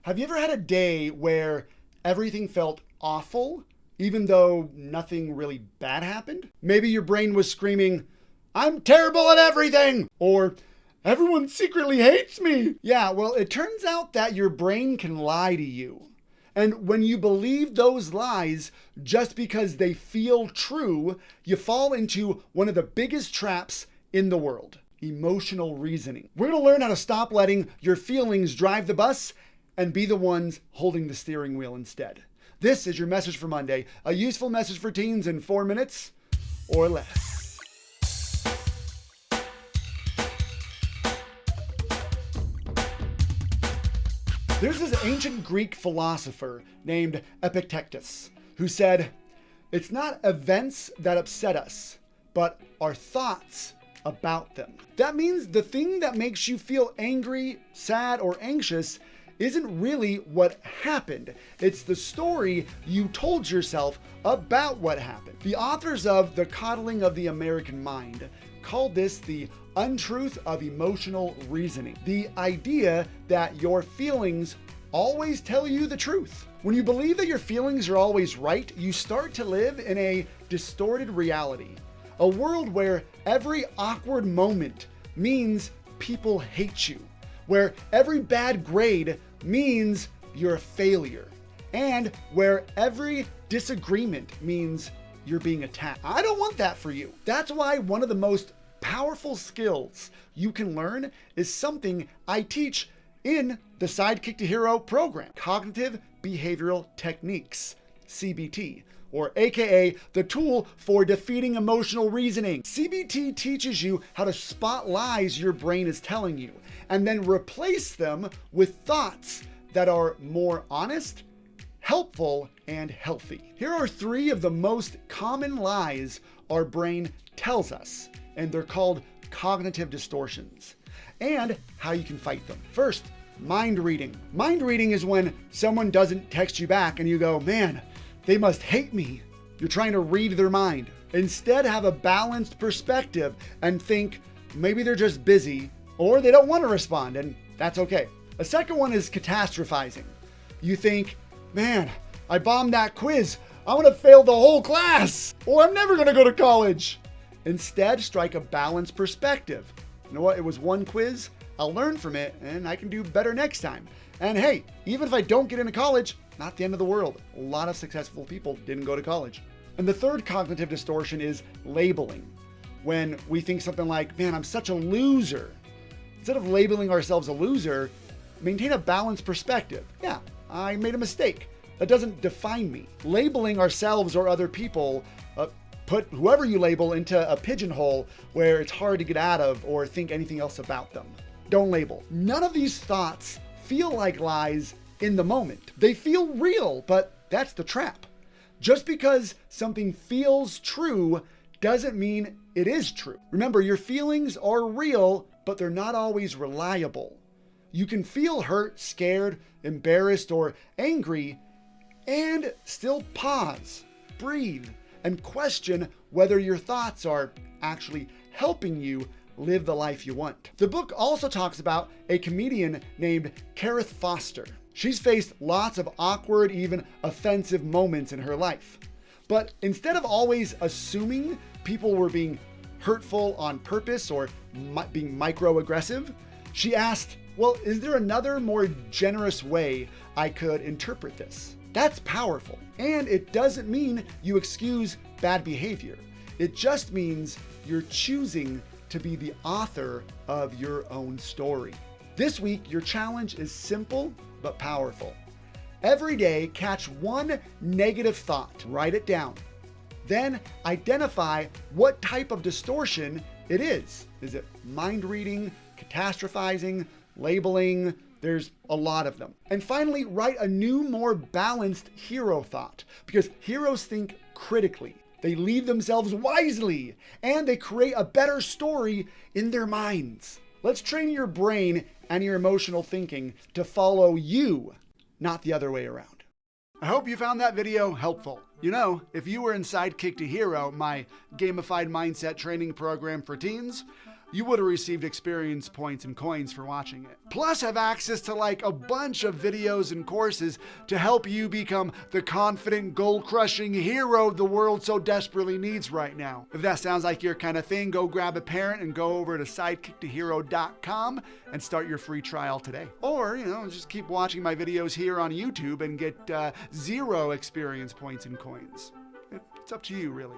Have you ever had a day where everything felt awful, even though nothing really bad happened? Maybe your brain was screaming, "I'm terrible at everything!" Or, "Everyone secretly hates me!" Yeah, well, it turns out that your brain can lie to you. And when you believe those lies just because they feel true, you fall into one of the biggest traps in the world: emotional reasoning. We're going to learn how to stop letting your feelings drive the bus and be the ones holding the steering wheel instead. This is your message for Monday, a useful message for teens in 4 minutes or less. There's this ancient Greek philosopher named Epictetus who said, "It's not events that upset us, but our thoughts about them." That means the thing that makes you feel angry, sad, or anxious isn't really what happened. It's the story you told yourself about what happened. The authors of The Coddling of the American Mind called this the untruth of emotional reasoning. The idea that your feelings always tell you the truth. When you believe that your feelings are always right, you start to live in a distorted reality. A world where every awkward moment means people hate you, where every bad grade means you're a failure, and where every disagreement means you're being attacked. I don't want that for you. That's why one of the most powerful skills you can learn is something I teach in the Sidekick to Hero program: Cognitive Behavioral Techniques, CBT, or AKA the tool for defeating emotional reasoning. CBT teaches you how to spot lies your brain is telling you and then replace them with thoughts that are more honest, helpful, and healthy. Here are 3 of the most common lies our brain tells us, and they're called cognitive distortions, and how you can fight them. First, mind reading. Mind reading is when someone doesn't text you back and you go, "Man, they must hate me." You're trying to read their mind. Instead, have a balanced perspective and think maybe they're just busy or they don't want to respond, and that's okay. A second one is catastrophizing. You think, "Man, I bombed that quiz. I'm going to fail the whole class, or I'm never going to go to college." Instead, strike a balanced perspective. You know what? It was one quiz. I'll learn from it and I can do better next time. And hey, even if I don't get into college, not the end of the world. A lot of successful people didn't go to college. And the third cognitive distortion is labeling. When we think something like, "Man, I'm such a loser." Instead of labeling ourselves a loser, maintain a balanced perspective. Yeah, I made a mistake. That doesn't define me. Labeling ourselves or other people put whoever you label into a pigeonhole where it's hard to get out of or think anything else about them. Don't label. None of these thoughts feel like lies in the moment. They feel real, but that's the trap. Just because something feels true doesn't mean it is true. Remember, your feelings are real, but they're not always reliable. You can feel hurt, scared, embarrassed, or angry, and still pause, breathe, and question whether your thoughts are actually helping you live the life you want. The book also talks about a comedian named Carith Foster. She's faced lots of awkward, even offensive moments in her life. But instead of always assuming people were being hurtful on purpose or being microaggressive, she asked, "Well, is there another more generous way I could interpret this?" That's powerful. And it doesn't mean you excuse bad behavior. It just means you're choosing to be the author of your own story. This week, your challenge is simple but powerful. Every day, catch one negative thought, write it down. Then identify what type of distortion it is. Is it mind reading, catastrophizing, labeling? There's a lot of them. And finally, write a new, more balanced hero thought, because heroes think critically. They lead themselves wisely, and they create a better story in their minds. Let's train your brain and your emotional thinking to follow you, not the other way around. I hope you found that video helpful. You know, if you were in Sidekick to Hero, my gamified mindset training program for teens, you would have received experience points and coins for watching it. Plus have access to like a bunch of videos and courses to help you become the confident, goal-crushing hero the world so desperately needs right now. If that sounds like your kind of thing, go grab a parent and go over to sidekicktohero.com and start your free trial today. Or, just keep watching my videos here on YouTube and get 0 experience points and coins. It's up to you, really.